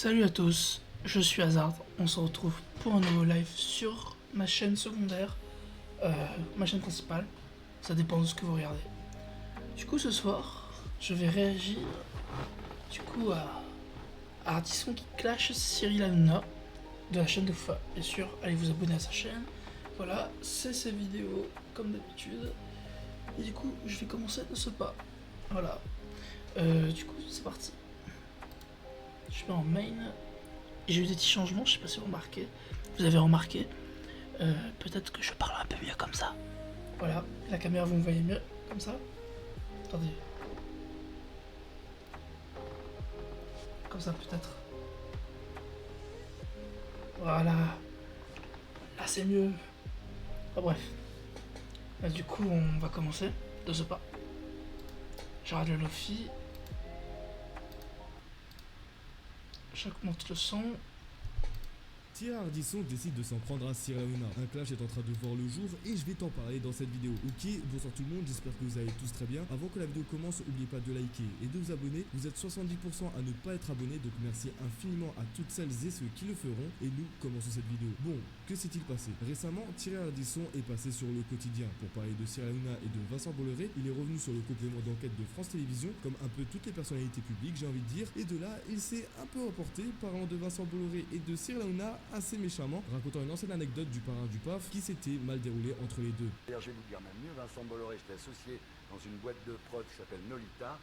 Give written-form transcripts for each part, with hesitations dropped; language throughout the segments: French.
Salut à tous, je suis Hazard, on se retrouve pour un nouveau live sur ma chaîne secondaire, ma chaîne principale, ça dépend de ce que vous regardez. Du coup ce soir, je vais réagir à Ardisson qui clash Cyril Hanouna de la chaîne de Fa. Bien sûr, allez vous abonner à sa chaîne. Voilà, c'est ses vidéos comme d'habitude. Et du coup, je vais commencer de ce pas. Voilà. Du coup, c'est parti. Je vais en main. J'ai eu des petits changements, je sais pas si vous avez remarqué. Peut-être que je parle un peu mieux comme ça. Voilà, la caméra vous me voyez mieux comme ça. Attendez. Comme ça peut-être. Voilà. Là c'est mieux. Ah, bref. Là, du coup on va commencer de ce pas. J'arrête le Lofi. J'augmente le son. Thierry Ardisson décide de s'en prendre à Cyril Hanouna. Un clash est en train de voir le jour et je vais t'en parler dans cette vidéo. Ok, bonsoir tout le monde, j'espère que vous allez tous très bien. Avant que la vidéo commence, n'oubliez pas de liker et de vous abonner. Vous êtes 70% à ne pas être abonné, donc merci infiniment à toutes celles et ceux qui le feront. Et nous commençons cette vidéo. Bon, que s'est-il passé? Récemment, Thierry Ardisson est passé sur le quotidien pour parler de Cyril Hanouna et de Vincent Bolloré. Il est revenu sur le complément d'enquête de France Télévisions, comme un peu toutes les personnalités publiques, j'ai envie de dire. Et de là, il s'est un peu reporté, parlant de Vincent Bolloré et de Cyril Hanouna assez méchamment, racontant une ancienne anecdote du parrain du PAF qui s'était mal déroulée entre les deux. D'ailleurs, je vais vous dire même mieux, Vincent Bolloré, j'étais associé dans une boîte de prod qui s'appelle Nolita,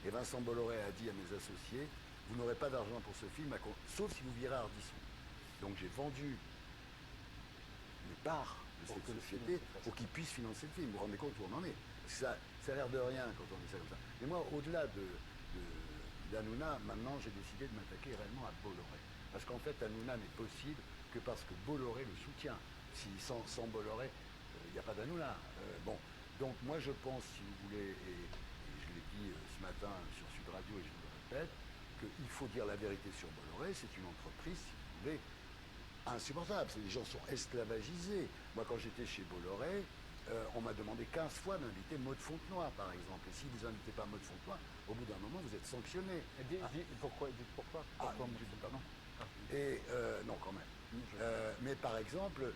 et Vincent Bolloré a dit à mes associés, vous n'aurez pas d'argent pour ce film, sauf si vous virez Ardisson. Donc j'ai vendu mes parts de cette société pour qu'ils puissent financer le film. Vous vous rendez compte où on en est? Ça a l'air de rien quand on dit ça comme ça. Mais moi, au-delà d'Hanouna, maintenant j'ai décidé de m'attaquer réellement à Bolloré. Parce qu'en fait, Hanouna n'est possible que parce que Bolloré le soutient. Sans Bolloré, il n'y a pas d'Hanouna. Bon, donc moi je pense, si vous voulez, et je l'ai dit ce matin sur Sud Radio et je vous le répète, qu'il faut dire la vérité sur Bolloré. C'est une entreprise, si vous voulez, insupportable. Les gens sont esclavagisés. Moi, quand j'étais chez Bolloré, on m'a demandé 15 fois d'inviter Maud Fontenoy, par exemple. Et si vous n'invitez pas Maud Fontenoy, au bout d'un moment, vous êtes sanctionné. Pourquoi Pardon. Et non, quand même. Mais par exemple,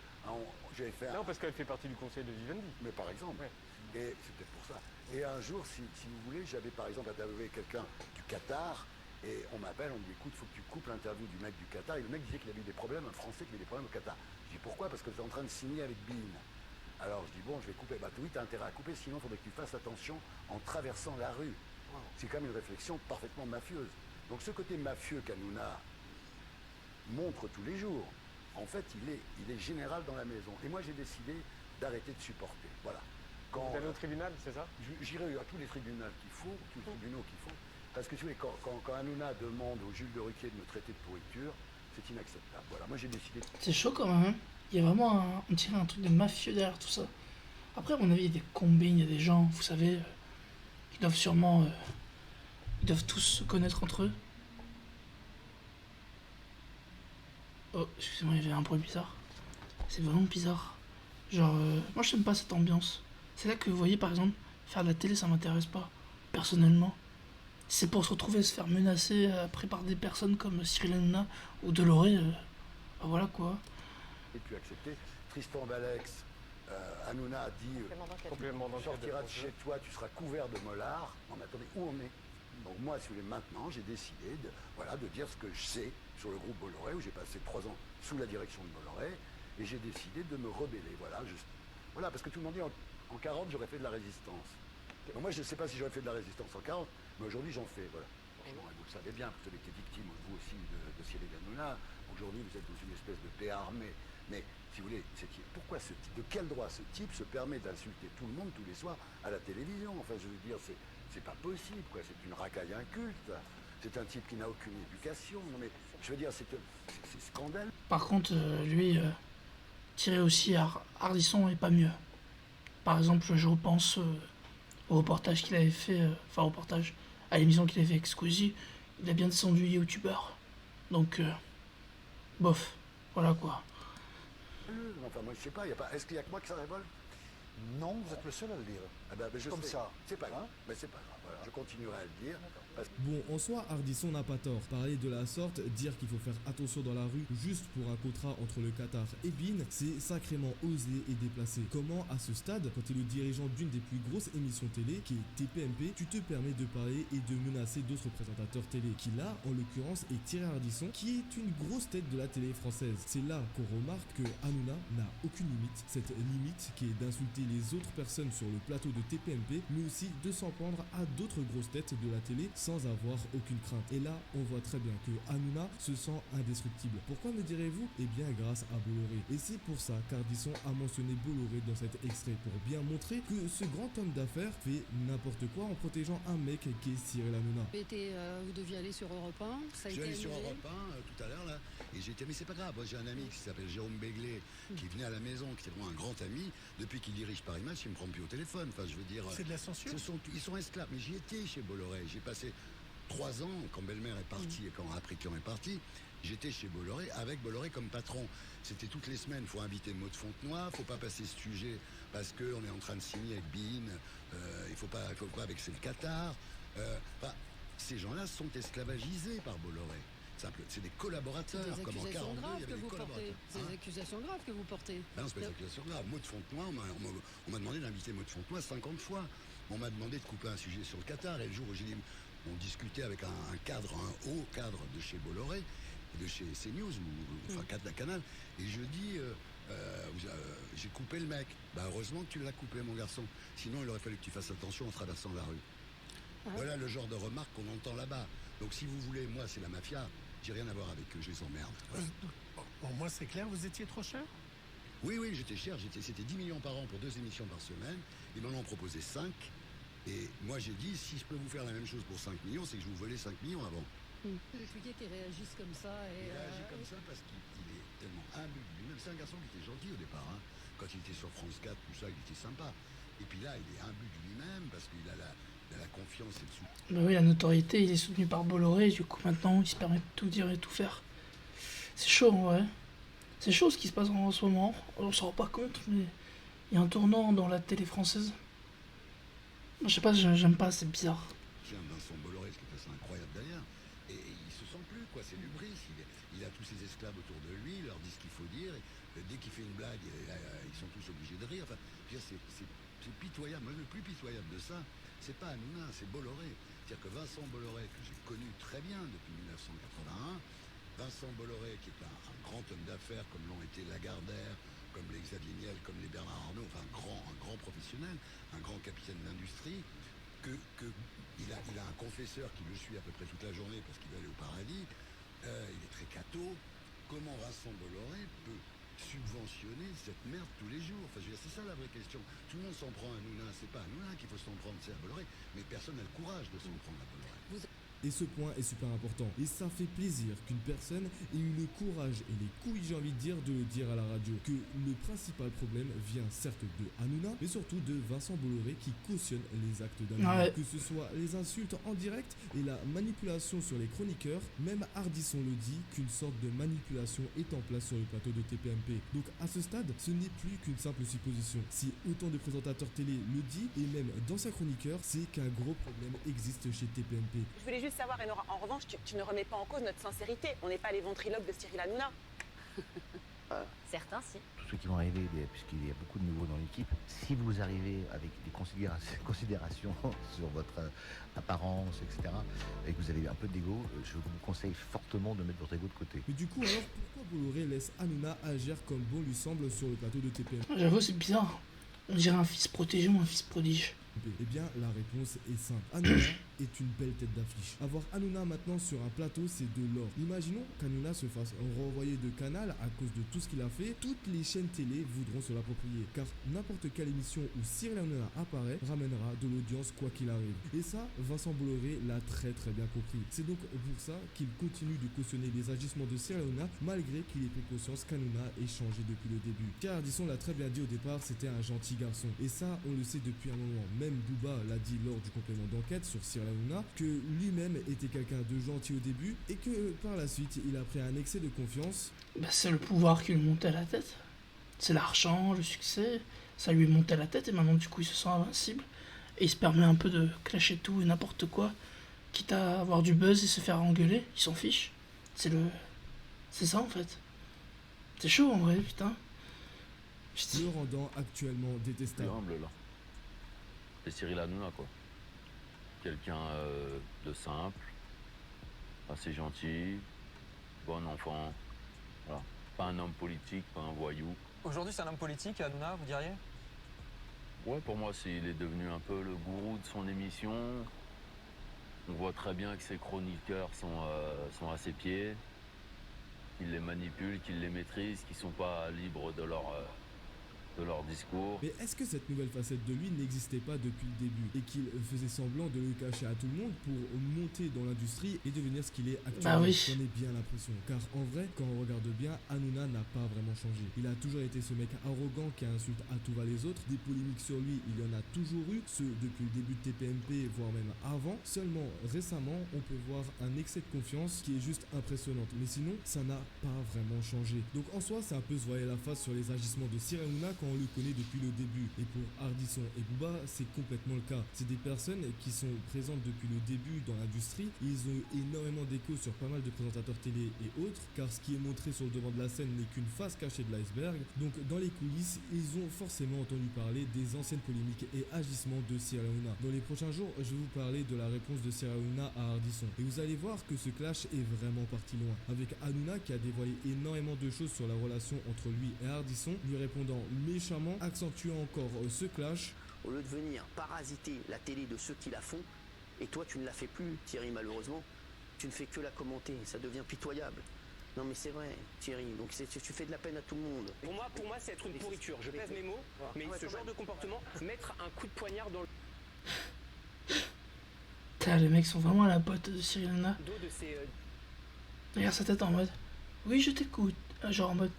j'avais fait Non, parce qu'elle fait partie du conseil de Vivendi. Mais par exemple, ouais. Et c'est peut-être pour ça. Et un jour, si vous voulez, j'avais par exemple interviewé quelqu'un du Qatar, et on m'appelle, on me dit, écoute, il faut que tu coupes l'interview du mec du Qatar. Et le mec disait qu'il avait eu des problèmes, un Français qui avait des problèmes au Qatar. Je dis, pourquoi? Parce que tu es en train de signer avec Bein. Alors je dis, bon, je vais couper. Bah oui, tu as intérêt à couper, sinon il faudrait que tu fasses attention en traversant la rue. Wow. C'est quand même une réflexion parfaitement mafieuse. Donc ce côté mafieux qu'Hanouna montre tous les jours, en fait, il est général dans la maison. Et moi, j'ai décidé d'arrêter de supporter. Voilà. Vous allez au tribunal, c'est ça? J'irai à tous les tribunaux qu'il faut, parce que tu sais, quand Hanouna demande au Jules de Ruquier de me traiter de pourriture, c'est inacceptable. Voilà, moi j'ai décidé. C'est chaud quand même, hein. Il y a vraiment on dirait un truc de mafieux derrière tout ça. Après, à mon avis, il y a des combines, il y a des gens, vous savez, ils doivent sûrement. Ils doivent tous se connaître entre eux. Oh, excusez-moi, il y avait un bruit bizarre. C'est vraiment bizarre. Genre, moi j'aime pas cette ambiance. C'est là que vous voyez, par exemple, faire de la télé, ça m'intéresse pas, personnellement. C'est pour se retrouver, se faire menacer après par des personnes comme Cyril Hanouna ou Bolloré. Ben voilà quoi. Et puis accepter. Tristan Balex, Hanouna a dit tu sortiras de chez toi, tu seras couvert de mollards. Non mais attendez, où on est? Donc moi, si vous voulez, maintenant, j'ai décidé de dire ce que je sais sur le groupe Bolloré, où j'ai passé 3 ans sous la direction de Bolloré, et j'ai décidé de me rebeller. Voilà, parce que tout le monde dit en 40, j'aurais fait de la résistance. Donc moi, je ne sais pas si j'aurais fait de la résistance en 40, mais aujourd'hui, j'en fais. Voilà. Franchement, vous le savez bien, vous avez été victime, vous aussi, de Cyril Hanouna. Aujourd'hui, vous êtes dans une espèce de paix armée. Mais, si vous voulez, pourquoi de quel droit ce type se permet d'insulter tout le monde tous les soirs à la télévision? Enfin, je veux dire, c'est pas possible, quoi. C'est une racaille inculte. C'est un type qui n'a aucune éducation. Non, mais je veux dire, c'est scandaleux. Par contre, lui, tirer aussi à Ardisson est pas mieux. Par exemple, je repense au reportage qu'il avait fait, reportage à l'émission qu'il avait fait avec Squeezie. Il a bien descendu youtubeur. Donc, bof, voilà quoi. Enfin, moi, je sais pas, est-ce qu'il y a que moi que ça révolte? Non, vous êtes le seul à le dire. Ah ben, je Comme sais. ça. C'est pas grave. Hein? Mais c'est pas grave. Voilà. Je continuerai à le dire. Bon, en soi, Ardisson n'a pas tort. Parler de la sorte, dire qu'il faut faire attention dans la rue juste pour un contrat entre le Qatar et Bein, c'est sacrément osé et déplacé. Comment, à ce stade, quand tu es le dirigeant d'une des plus grosses émissions télé, qui est TPMP, tu te permets de parler et de menacer d'autres présentateurs télé, qui là, en l'occurrence, est Thierry Ardisson, qui est une grosse tête de la télé française. C'est là qu'on remarque que Hanouna n'a aucune limite. Cette limite qui est d'insulter les autres personnes sur le plateau de TPMP, mais aussi de s'en prendre à d'autres grosses têtes de la télé sans avoir aucune crainte. Et là, on voit très bien que Hanouna se sent indestructible. Pourquoi me direz-vous? Eh bien grâce à Bolloré. Et c'est pour ça qu'Ardisson a mentionné Bolloré dans cet extrait, pour bien montrer que ce grand homme d'affaires fait n'importe quoi en protégeant un mec qui est Cyril Hanouna. Vous deviez aller sur Europe 1, ça a Je suis été allé sur annulé. Europe 1 tout à l'heure là, et j'étais, mais c'est pas grave, moi j'ai un ami qui s'appelle Jérôme Béglé, qui venait à la maison, qui était vraiment un grand ami, depuis qu'il dirige Paris Match, il me prend plus au téléphone, enfin je veux dire... C'est de la censure. Ils sont esclaves, mais j'y étais chez Bolloré, j'ai passé 3 ans, quand Belmer est parti et quand Aprikian est parti, j'étais chez Bolloré, avec Bolloré comme patron. C'était toutes les semaines, il faut inviter Maud Fontenoy, il faut pas passer ce sujet parce qu'on est en train de signer avec Bein, il faut pas vexer le Qatar. Ces gens-là sont esclavagisés par Bolloré. C'est des collaborateurs, Des comme en accusations 42, il graves y que avait des vous portez. collaborateurs. Des accusations graves que vous portez. Ben non, c'est pas des accusations graves. Maud Fontenoy, on m'a demandé d'inviter Maud Fontenoy 50 fois. On m'a demandé de couper un sujet sur le Qatar. Et le jour où j'ai dit, on discutait avec un cadre, un haut cadre de chez Bolloré, de chez CNews, enfin Canal, et je dis, j'ai coupé le mec. Ben heureusement que tu l'as coupé, mon garçon. Sinon, il aurait fallu que tu fasses attention en traversant la rue. Voilà le genre de remarques qu'on entend là-bas. Donc si vous voulez, moi, c'est la mafia. J'ai rien à voir avec eux, je les emmerde. Voilà. Pour moi, c'est clair, vous étiez trop cher. Oui, j'étais cher. C'était 10 millions par an pour 2 émissions par semaine. Ils m'en ont proposé 5. Et moi, j'ai dit, si je peux vous faire la même chose pour 5 millions, c'est que je vous volais 5 millions avant. Vous expliquez qu'ils réagissent comme ça. Il réagit comme ça parce qu'il est tellement imbu de lui-même. C'est un garçon qui était gentil au départ. Hein. Quand il était sur France 4, tout ça, il était sympa. Et puis là, il est imbu de lui-même parce qu'il a la confiance et le soutien. Bah oui, la notoriété, il est soutenu par Bolloré, du coup maintenant il se permet de tout dire et tout faire. C'est chaud en vrai. C'est chaud ce qui se passe en ce moment. On s'en rend pas compte, mais il y a un tournant dans la télé française. Je sais pas, j'aime pas, c'est bizarre. Tiens, Vincent Bolloré, ce qui est assez incroyable d'ailleurs, et il se sent plus, quoi, c'est l'hubris. Il a tous ses esclaves autour de lui, il leur dit ce qu'il faut dire, et dès qu'il fait une blague, ils sont tous obligés de rire. Enfin, je veux dire, c'est pitoyable. Moi, le plus pitoyable de ça, c'est pas Hanouna, c'est Bolloré. C'est-à-dire que Vincent Bolloré, que j'ai connu très bien depuis 1981, Vincent Bolloré, qui est un grand homme d'affaires, comme l'ont été Lagardère, comme les Xavier Niel, comme les Bernard Arnault, enfin un grand professionnel, un grand capitaine d'industrie, il a un confesseur qui le suit à peu près toute la journée parce qu'il va aller au paradis, il est très catho. Comment Vincent Bolloré peut subventionner cette merde tous les jours? Enfin, je veux dire, c'est ça la vraie question. Tout le monde s'en prend à Hanouna, c'est pas à Hanouna qu'il faut s'en prendre, c'est à Bolloré, mais personne n'a le courage de s'en prendre à Bolloré. Et ce point est super important. Et ça fait plaisir qu'une personne ait eu le courage et les couilles, j'ai envie de dire, de le dire à la radio. Que le principal problème vient certes de Hanouna, mais surtout de Vincent Bolloré qui cautionne les actes d'Hanouna. Ouais. Que ce soit les insultes en direct et la manipulation sur les chroniqueurs, même Ardisson le dit qu'une sorte de manipulation est en place sur le plateau de TPMP. Donc à ce stade, ce n'est plus qu'une simple supposition. Si autant de présentateurs télé le dit, et même d'anciens chroniqueurs, c'est qu'un gros problème existe chez TPMP. Je voulais juste savoir, Enora, en revanche, tu ne remets pas en cause notre sincérité. On n'est pas les ventriloques de Cyril Hanouna. Certains, si. Tous ceux qui vont arriver, puisqu'il y a beaucoup de nouveaux dans l'équipe, si vous arrivez avec des considérations sur votre apparence, etc., et que vous avez un peu d'ego, je vous conseille fortement de mettre votre ego de côté. Mais du coup, alors pourquoi Bolloré laisse Hanouna agir comme bon lui semble sur le plateau de TPMP? J'avoue, c'est bizarre. On dirait un fils protégé ou un fils prodige. Eh bien, la réponse est simple. Hanouna est une belle tête d'affiche. Avoir Hanouna maintenant sur un plateau, c'est de l'or. Imaginons qu'Hanouna se fasse renvoyer de Canal à cause de tout ce qu'il a fait. Toutes les chaînes télé voudront se l'approprier. Car n'importe quelle émission où Cyril Hanouna apparaît ramènera de l'audience quoi qu'il arrive. Et ça, Vincent Bolloré l'a très bien compris. C'est donc pour ça qu'il continue de cautionner les agissements de Cyril Hanouna malgré qu'il ait pris conscience qu'Hanouna ait changé depuis le début. Car Ardisson l'a très bien dit au départ, c'était un gentil garçon. Et ça, on le sait depuis un moment. Même Booba l'a dit lors du complément d'enquête sur Cyril Hanouna, que lui-même était quelqu'un de gentil au début et que par la suite il a pris un excès de confiance. Bah, c'est le pouvoir qui lui montait à la tête. C'est l'argent, le succès, ça lui est monté à la tête et maintenant du coup il se sent invincible et il se permet un peu de clasher tout et n'importe quoi, quitte à avoir du buzz et se faire engueuler, il s'en fiche. C'est ça en fait. C'est chaud en vrai, putain. Le rendant actuellement C'est détestable. humble là. C'est Cyril Hanouna quoi. Quelqu'un de simple, assez gentil, bon enfant. Voilà. Pas un homme politique, pas un voyou. Aujourd'hui, c'est un homme politique, Hanouna, vous diriez? Ouais, pour moi, il est devenu un peu le gourou de son émission. On voit très bien que ses chroniqueurs sont à ses pieds, qu'il les manipule, qu'il les maîtrise, qu'ils sont pas libres de leur discours. Mais est-ce que cette nouvelle facette de lui n'existait pas depuis le début et qu'il faisait semblant de le cacher à tout le monde pour monter dans l'industrie et devenir ce qu'il est actuellement? Bah oui. J'en ai bien l'impression, car en vrai, quand on regarde bien, Hanouna n'a pas vraiment changé. Il a toujours été ce mec arrogant qui insulte à tout va les autres. Des polémiques sur lui, il y en a toujours eu, ce depuis le début de TPMP, voire même avant. Seulement récemment, on peut voir un excès de confiance qui est juste impressionnante. Mais sinon, ça n'a pas vraiment changé. Donc en soi, c'est un peu se voiler la face sur les agissements de Cyril Hanouna quand on le connaît depuis le début. Et pour Ardisson et Booba, c'est complètement le cas. C'est des personnes qui sont présentes depuis le début dans l'industrie. Ils ont eu énormément d'écho sur pas mal de présentateurs télé et autres, car ce qui est montré sur le devant de la scène n'est qu'une face cachée de l'iceberg. Donc dans les coulisses, ils ont forcément entendu parler des anciennes polémiques et agissements de Cyril Hanouna. Dans les prochains jours, je vais vous parler de la réponse de Cyril Hanouna à Ardisson. Et vous allez voir que ce clash est vraiment parti loin. Avec Hanouna qui a dévoilé énormément de choses sur la relation entre lui et Ardisson, lui répondant méchamment, accentuant encore ce clash. Au lieu de venir parasiter la télé de ceux qui la font, et toi tu ne la fais plus, Thierry, malheureusement, tu ne fais que la commenter, ça devient pitoyable. Non mais c'est vrai, Thierry, donc tu fais de la peine à tout le monde. Pour moi, c'est être une pourriture. Je pèse mes mots, mais ce genre de comportement, mettre un coup de poignard dans le Putain, les mecs sont vraiment à la botte de Cyril Hanouna. dos de ces... Regarde sa tête en mode oui, je t'écoute. Genre en mode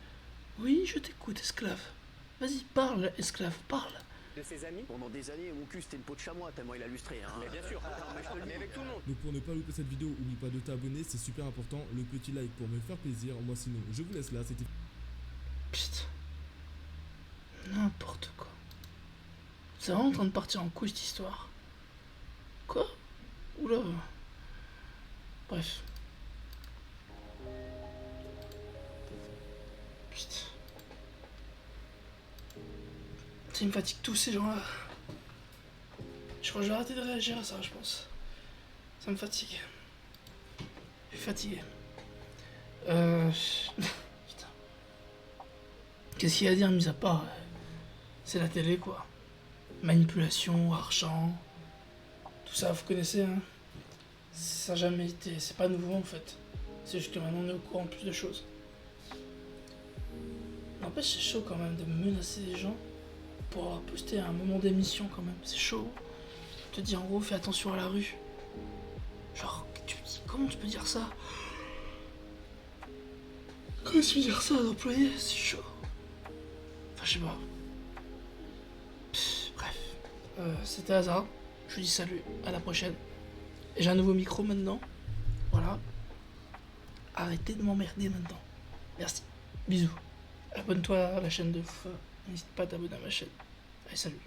oui, je t'écoute, esclave. Vas-y, parle, esclave, parle. de ses amis. Pendant des années, mon cul c'était une peau de chamois tellement il a lustré. Hein. Mais bien sûr, mais avec tout le monde. Donc pour ne pas louper cette vidéo, oublie pas de t'abonner, c'est super important. Le petit like pour me faire plaisir. Moi sinon, je vous laisse là, c'était... Putain. N'importe quoi. C'est vraiment en train de partir en couille cette histoire. Quoi? Oula. Bref. Putain. Ça me fatigue tous ces gens-là. Je crois que je vais arrêter de réagir à ça, je pense. Ça me fatigue. Je suis fatigué. Putain. Qu'est-ce qu'il y a à dire, mis à part c'est la télé, quoi. Manipulation, argent. Tout ça, vous connaissez, hein. Ça n'a jamais été... C'est pas nouveau, en fait. C'est juste que maintenant, on est au courant de plus de choses. N'empêche, c'est chaud, quand même, de menacer les gens pour avoir posté à un moment d'émission, quand même. C'est chaud. Te dire, en gros, fais attention à la rue. Genre, comment tu peux dire ça? Comment tu peux dire ça à un employé? C'est chaud. Enfin, je sais pas. Bref. C'était Hazard. Je vous dis salut, à la prochaine. Et j'ai un nouveau micro maintenant. Voilà. Arrêtez de m'emmerder maintenant. Merci. Bisous. Abonne-toi à la chaîne de Feu. N'hésite pas à t'abonner à ma chaîne. Allez, salut.